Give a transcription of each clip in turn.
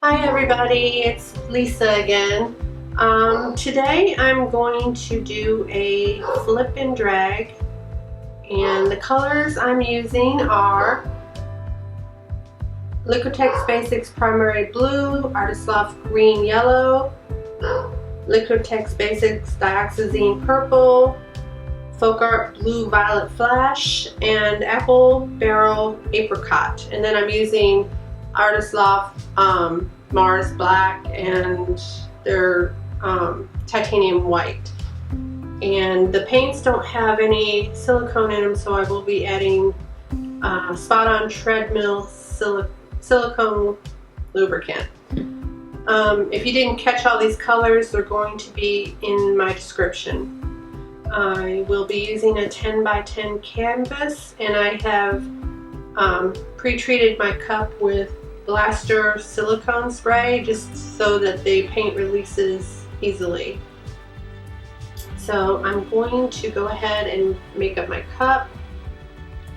Hi everybody, it's Lisa again. Today I'm going to do a flip and drag, and the colors I'm using are Liquitex Basics Primary Blue, Artist Loft Green Yellow, Liquitex Basics Dioxazine Purple, Folk Art Blue Violet Flash, and Apple Barrel Apricot. And then I'm using Artist Loft Mars Black and their titanium white. And the paints don't have any silicone in them, so I will be adding Spot On Treadmill silicone lubricant. If you didn't catch all these colors, they're going to be in my description. I will be using a 10 by 10 canvas, and I have pre-treated my cup with blaster silicone spray just so that the paint releases easily. So I'm going to go ahead and make up my cup.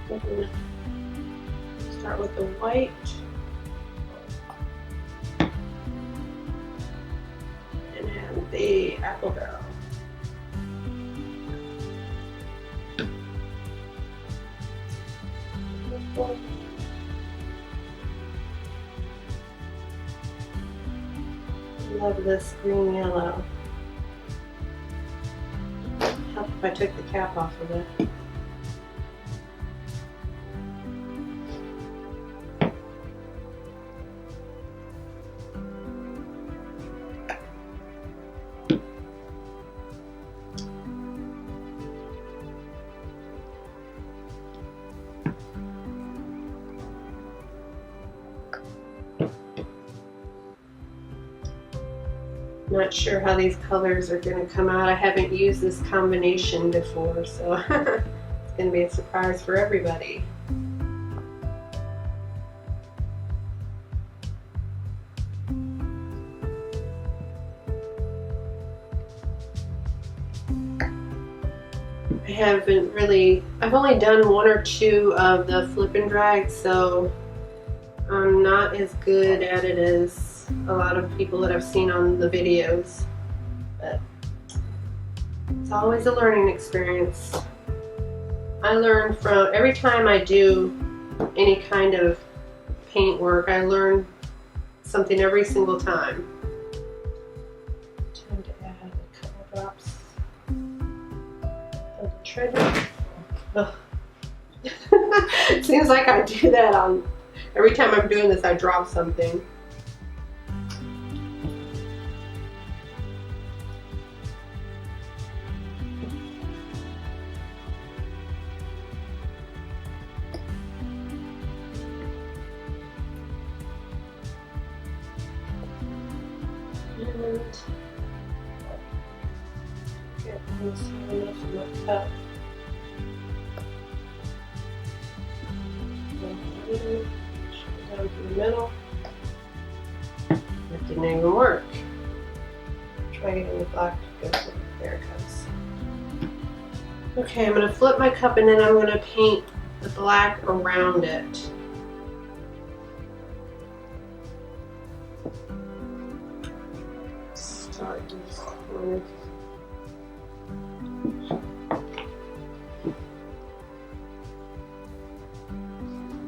I'm going to start with the white. And have the apple barrel. Love this green yellow. Help if I took the cap off of it. Not sure how these colors are going to come out. I haven't used this combination before, so it's going to be a surprise for everybody. I've only done one or two of the flip and drag, so I'm not as good at it as a lot of people that I've seen on the videos, but it's always a learning experience. I learn from every time I do any kind of paint work. I learn something every single time. Time to add a couple drops of the treadmill. It seems like I do that on every time I'm doing this. I drop something. And get this enough of my cup. Down to the middle. That didn't even work. Try getting the black to go. There it goes. Okay, I'm going to flip my cup and then I'm going to paint the black around it. Start these corners.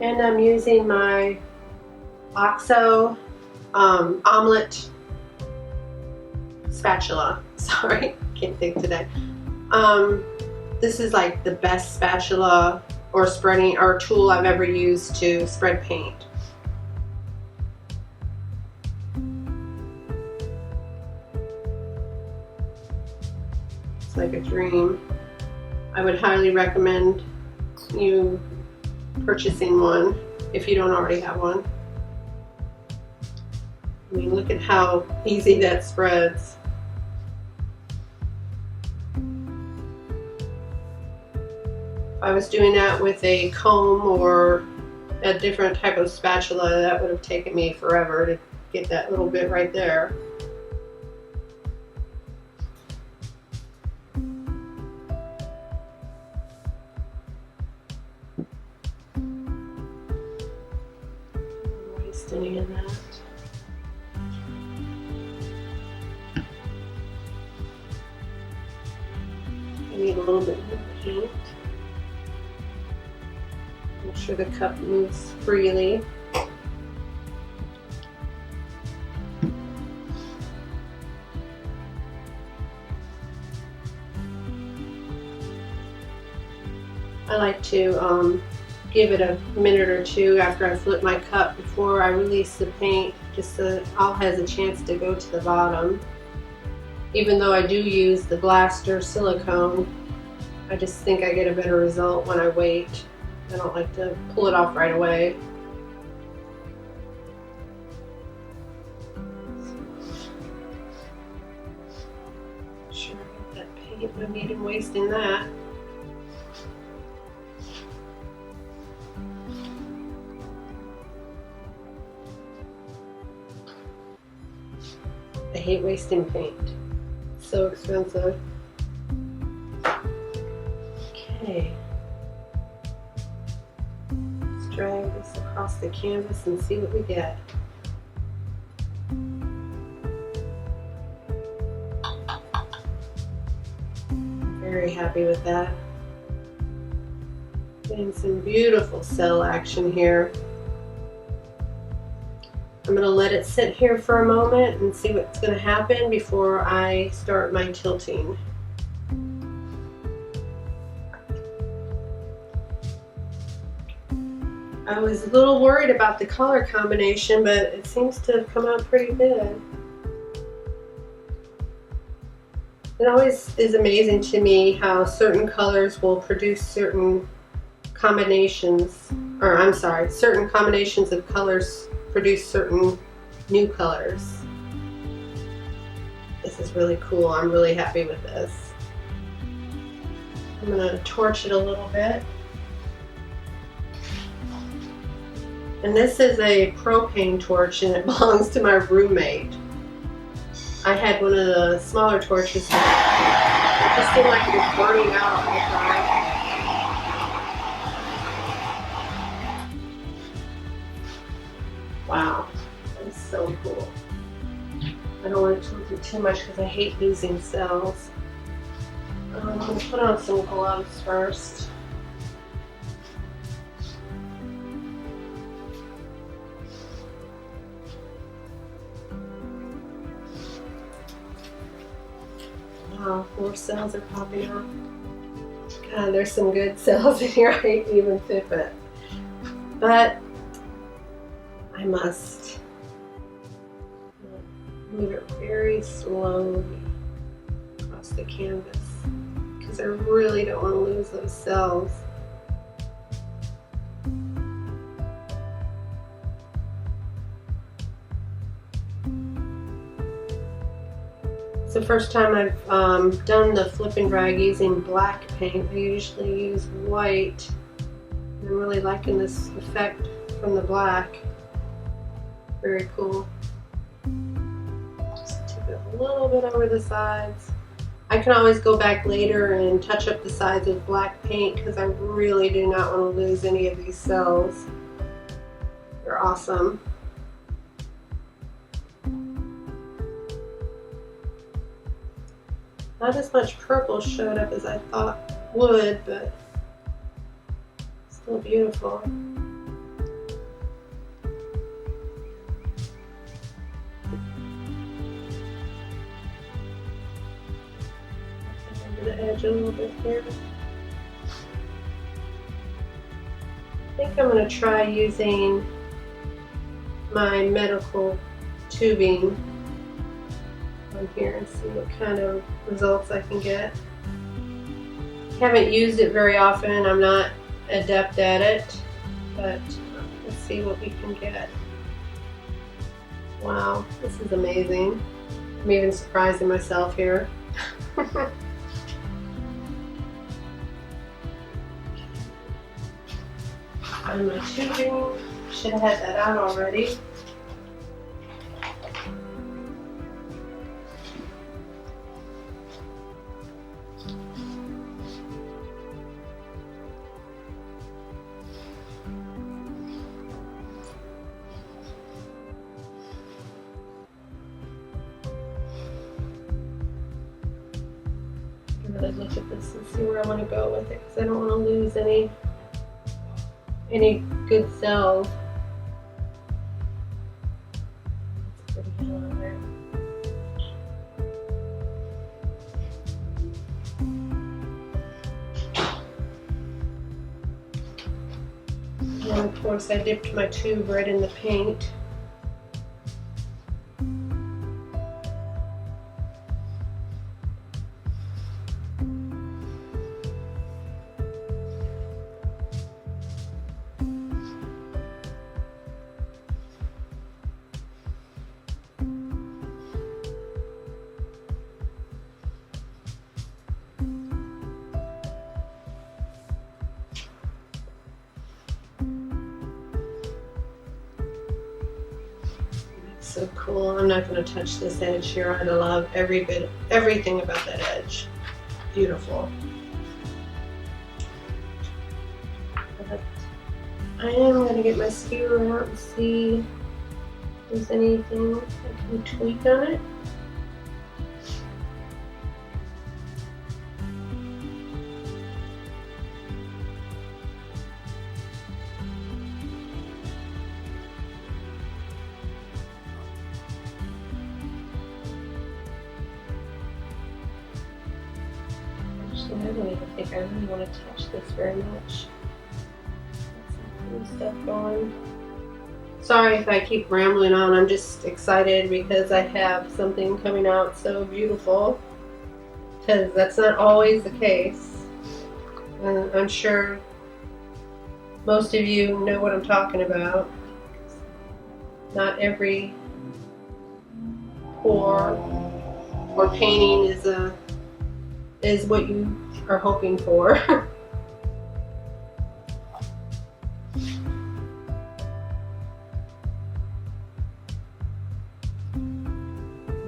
And I'm using my OXO omelet spatula. Sorry, can't think today. This is like the best spatula or spreading or tool I've ever used to spread paint. It's like a dream. I would highly recommend you purchasing one if you don't already have one. I mean, look at how easy that spreads. If I was doing that with a comb or a different type of spatula, that would have taken me forever to get that little bit right there. Wasting in that. a little bit more paint. Make sure the cup moves freely. I like to give it a minute or two after I flip my cup before I release the paint, just so that it all has a chance to go to the bottom. Even though I do use the blaster silicone, I just think I get a better result when I wait. I don't like to pull it off right away. Sure, I get that paint. No need in wasting that. I hate wasting paint. It's so expensive. Okay. Let's drag this across the canvas and see what we get. Very happy with that. Getting some beautiful cell action here. I'm going to let it sit here for a moment and see what's going to happen before I start my tilting. I was a little worried about the color combination, but it seems to have come out pretty good. It always is amazing to me how certain colors will produce certain combinations, or I'm sorry, certain combinations of colors produce certain new colors. This is really cool. I'm really happy with this. I'm going to torch it a little bit. And this is a propane torch and it belongs to my roommate. I had one of the smaller torches. It just seemed like it was burning out all the time. Wow, that is so cool. I don't want to tilt it too much because I hate losing cells. I'm going to put on some gloves first. Wow, more cells are popping out. God, there's some good cells in here. I hate to even tip it. But I must move it very slowly across the canvas because I really don't want to lose those cells. It's the first time I've done the flip and drag using black paint. I usually use white. I'm really liking this effect from the black. Very cool. Just tip it a little bit over the sides. I can always go back later and touch up the sides with black paint because I really do not want to lose any of these cells. They're awesome. Not as much purple showed up as I thought would, but still beautiful. Over the edge a little bit here. I think I'm going to try using my medical tubing on here and see what kind of results I can get. Haven't used it very often. I'm not adept at it, but let's see what we can get. Wow, this is amazing. I'm even surprising myself here. And my tubing, should have had that out already. really look at this and see where I want to go with it, because I don't want to lose any good cells. It's pretty yellow there. And of course I dipped my tube right in the paint. So cool. I'm not going to touch this edge here. I love everything about that edge. Beautiful. But I am going to get my skewer out and see if there's anything I can tweak on it. I don't even think I really want to touch this very much. Got some cool stuff going. Sorry if I keep rambling on. I'm just excited because I have something coming out so beautiful. Because that's not always the case. And I'm sure most of you know what I'm talking about. Not every pour or painting is what you are hoping for. I'm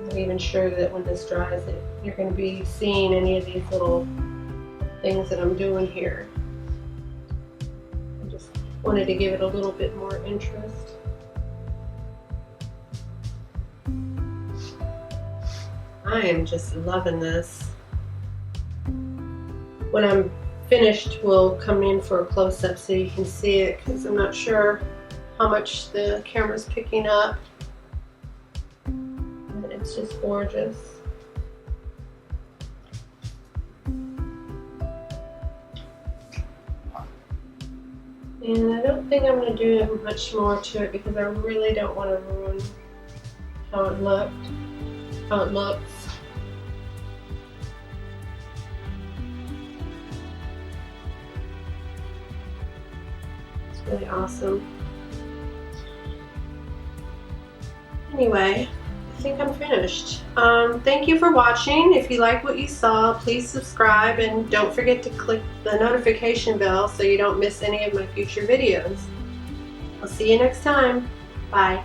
not even sure that when this dries that you're going to be seeing any of these little things that I'm doing here. I just wanted to give it a little bit more interest. I am just loving this. When I'm finished, we'll come in for a close-up so you can see it, because I'm not sure how much the camera's picking up. And it's just gorgeous. And I don't think I'm going to do much more to it because I really don't want to ruin how it looks. Really awesome. Anyway, I think I'm finished. Thank you for watching. If you like what you saw, please subscribe and don't forget to click the notification bell so you don't miss any of my future videos. I'll see you next time. Bye.